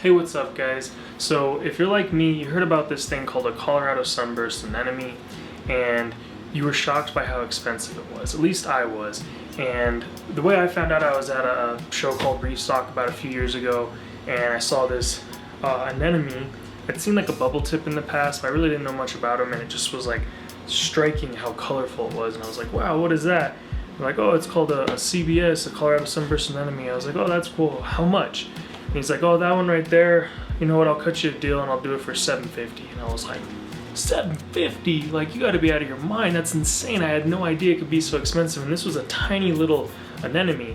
Hey, what's up guys? So if you're like me, you heard about this thing called a Colorado Sunburst Anemone and you were shocked by how expensive it was. At least I was. And the way I found out, I was at a show called Reef Stock about a few years ago and I saw this anemone. It seemed like a bubble tip in the past, but I really didn't know much about them, and it just was like striking how colorful it was. And I was like, wow, what is that? They're like, oh, it's called a CBS, a Colorado Sunburst Anemone. I was like, oh, that's cool. How much? And he's like, oh, that one right there, you know what, I'll cut you a deal and I'll do it for $750. And I was like, $750? Like, you gotta be out of your mind. That's insane. I had no idea it could be so expensive. And this was a tiny little anemone.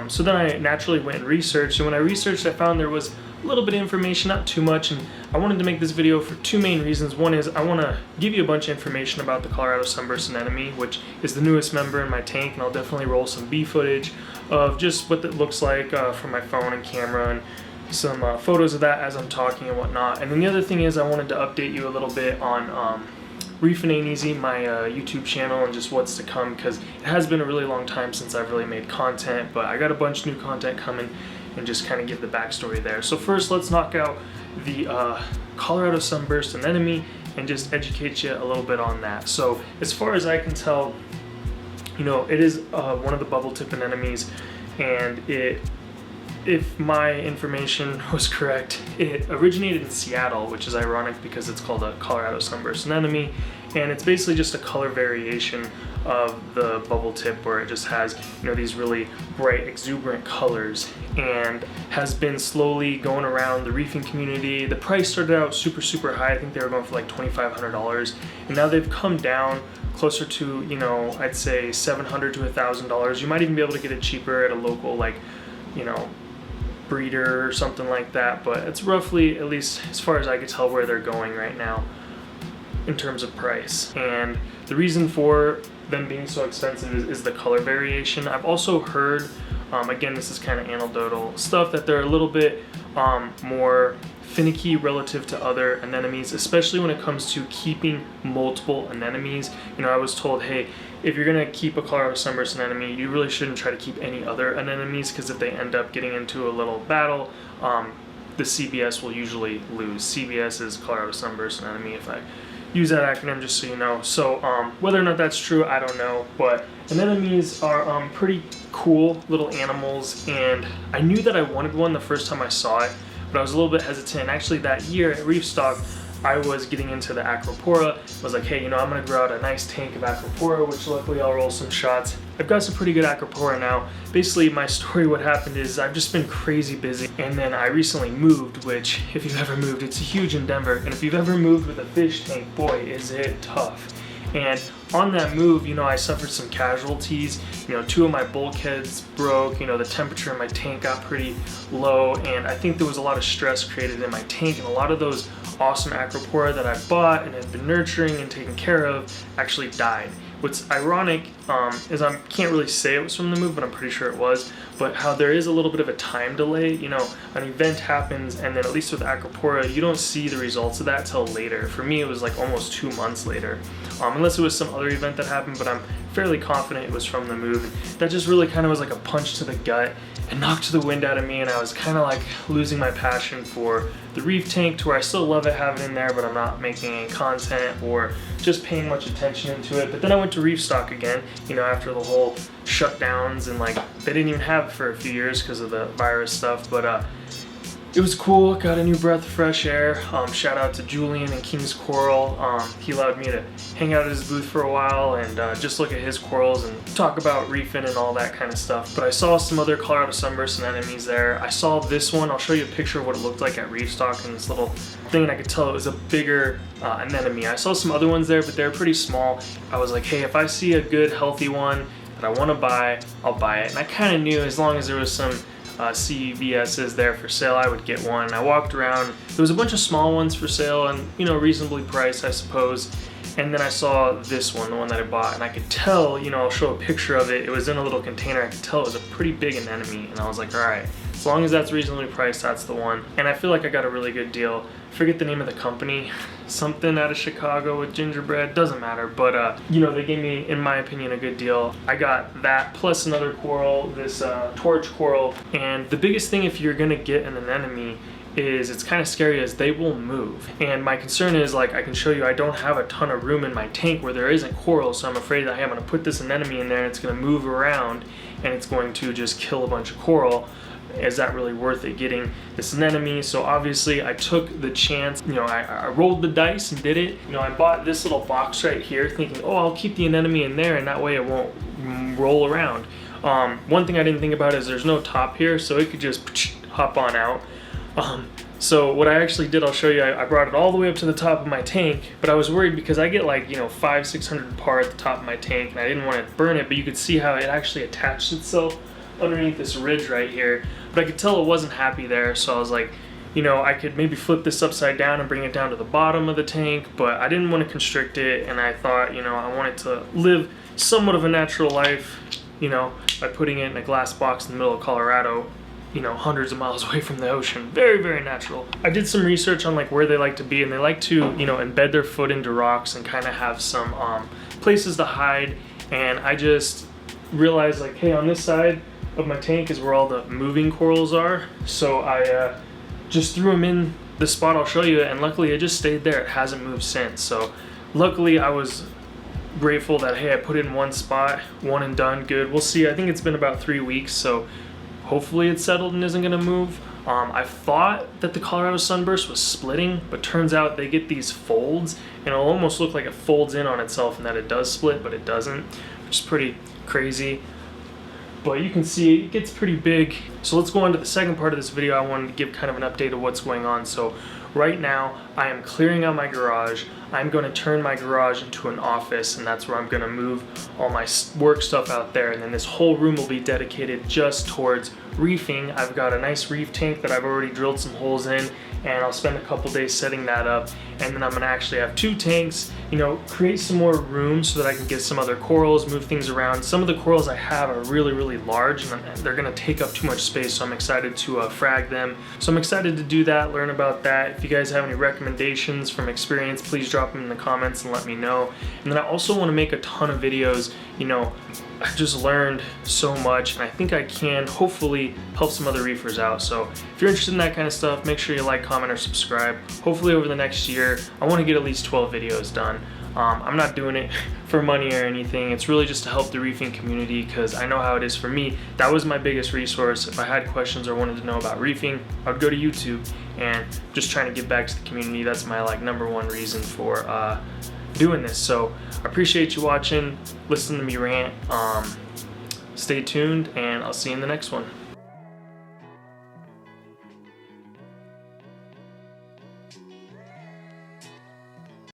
So then I naturally went and researched. And when I researched, I found there was a little bit of information, not too much. And I wanted to make this video for two main reasons. One is I want to give you a bunch of information about the Colorado Sunburst Anemone, which is the newest member in my tank. And I'll definitely roll some B footage of just what it looks like from my phone and camera, and some photos of that as I'm talking and whatnot. And then the other thing is I wanted to update you a little bit on Reef Ain't Easy, my YouTube channel, and just what's to come, because it has been a really long time since I've really made content, but I got a bunch of new content coming and just kind of give the backstory there. So first, let's knock out the Colorado Sunburst Anemone and just educate you a little bit on that. So as far as I can tell, you know, it is one of the bubble tip anemones, and if my information was correct, it originated in Seattle, which is ironic because it's called a Colorado Sunburst Anemone, and it's basically just a color variation of the bubble tip, where it just has, you know, these really bright, exuberant colors, and has been slowly going around the reefing community. The price started out super high. I think they were going for like $2,500, and now they've come down closer to, you know, I'd say $700 to $1,000. You might even be able to get it cheaper at a local, like, you know, breeder or something like that, but it's roughly, at least as far as I could tell, where they're going right now in terms of price. And the reason for them being so expensive is the color variation. I've also heard, again, this is kind of anecdotal stuff, that they're a little bit more finicky relative to other anemones, especially when it comes to keeping multiple anemones. You know, I was told, hey, if you're gonna keep a Colorado Sunburst anemone, you really shouldn't try to keep any other anemones, because if they end up getting into a little battle, the CBS will usually lose. CBS is Colorado Sunburst Anemone, if I use that acronym, just so you know. So whether or not that's true, I don't know, but anemones are pretty cool little animals, and I knew that I wanted one the first time I saw it, but I was a little bit hesitant. Actually, that year at Reef Stock, I was getting into the Acropora. I was like, hey, you know, I'm gonna grow out a nice tank of Acropora, which luckily I'll roll some shots. I've got some pretty good Acropora now. Basically, my story, what happened is I've just been crazy busy, and then I recently moved, which, if you've ever moved, it's a huge endeavor. And if you've ever moved with a fish tank, boy, is it tough. And on that move, you know, I suffered some casualties. You know, 2 of my bulkheads broke. You know, the temperature in my tank got pretty low, and I think there was a lot of stress created in my tank, and a lot of those awesome Acropora that I bought and had been nurturing and taking care of actually died. What's ironic is I can't really say it was from the move, but I'm pretty sure it was, but how there is a little bit of a time delay. You know, an event happens, and then at least with Acropora, you don't see the results of that till later. For me, it was like almost 2 months later, unless it was some other event that happened, but I'm fairly confident it was from the move. And that just really kind of was like a punch to the gut and knocked the wind out of me, and I was kind of like losing my passion for the reef tank, to where I still love it, have it in there, but I'm not making any content or just paying much attention into it. But then I went to Reef Stock again, you know, after the whole shutdowns, and like they didn't even have it for a few years because of the virus stuff, but it was cool. Got a new breath of fresh air. Shout out to Julian and King's Coral. He allowed me to hang out at his booth for a while and just look at his corals and talk about reefing and all that kind of stuff. But I saw some other Colorado Sunburst anemones there. I saw this one. I'll show you a picture of what it looked like at Reef Stock, and this little thing, and I could tell it was a bigger anemone. I saw some other ones there, but they're pretty small. I was like, hey, if I see a good, healthy one that I want to buy, I'll buy it. And I kind of knew as long as there was some CVS's there for sale, I would get one. I walked around, there was a bunch of small ones for sale, and, you know, reasonably priced, I suppose. And then I saw this one, the one that I bought, and I could tell, you know, I'll show a picture of it. It was in a little container. I could tell it was a pretty big anemone, and I was like, all right, As long as that's reasonably priced, that's the one. And I feel like I got a really good deal. I forget the name of the company, something out of Chicago with gingerbread, doesn't matter, but you know, they gave me, in my opinion, a good deal. I got that plus another coral, this torch coral. And the biggest thing if you're gonna get an anemone is it's kind of scary as they will move. And my concern is, like, I can show you I don't have a ton of room in my tank where there isn't coral, so I'm afraid that, hey, I'm gonna put this anemone in there and it's gonna move around and it's going to just kill a bunch of coral. Is that really worth it, getting this anemone? So obviously I took the chance, you know, I rolled the dice and did it. You know, I bought this little box right here thinking, oh, I'll keep the anemone in there and that way it won't roll around. One thing I didn't think about is there's no top here, so it could just hop on out. So what I actually did, I'll show you, I brought it all the way up to the top of my tank, but I was worried because I get like, you know, 500-600 par at the top of my tank and I didn't want to burn it, but you could see how it actually attached itself underneath this ridge right here. But I could tell it wasn't happy there, so I was like, you know, I could maybe flip this upside down and bring it down to the bottom of the tank, but I didn't want to constrict it, and I thought, you know, I wanted to live somewhat of a natural life, you know, by putting it in a glass box in the middle of Colorado, you know, hundreds of miles away from the ocean. Very, very natural. I did some research on like where they like to be, and they like to, you know, embed their foot into rocks and kind of have some places to hide. And I just realized, like, hey, on this side of my tank is where all the moving corals are. So I just threw them in the spot I'll show you, and luckily it just stayed there. It hasn't moved since. So luckily I was grateful that, hey, I put it in one spot, one and done, good. We'll see. I think it's been about 3 weeks, so hopefully it's settled and isn't gonna move. I thought that the Colorado Sunburst was splitting, but turns out they get these folds, and it'll almost look like it folds in on itself and that it does split, but it doesn't, which is pretty crazy. But you can see it gets pretty big. So let's go on to the second part of this video. I wanted to give kind of an update of what's going on. So right now I am clearing out my garage. I'm going to turn my garage into an office, and that's where I'm going to move all my work stuff out there. And then this whole room will be dedicated just towards reefing. I've got a nice reef tank that I've already drilled some holes in, and I'll spend a couple days setting that up. And then I'm gonna actually have 2 tanks, you know, create some more room so that I can get some other corals, move things around. Some of the corals I have are really, really large, and they're gonna take up too much space, so I'm excited to frag them. So I'm excited to do that, learn about that. If you guys have any recommendations from experience, please drop them in the comments and let me know. And then I also wanna make a ton of videos. You know, I just learned so much, and I think I can hopefully help some other reefers out. So if you're interested in that kind of stuff, make sure you like, comment, or subscribe. Hopefully over the next year, I want to get at least 12 videos done. I'm not doing it for money or anything. It's really just to help the reefing community, because I know how it is for me. That was my biggest resource. If I had questions or wanted to know about reefing, I would go to YouTube, and just trying to give back to the community. That's my like #1 reason for doing this. So I appreciate you watching, listen to me rant. Stay tuned, and I'll see you in the next one.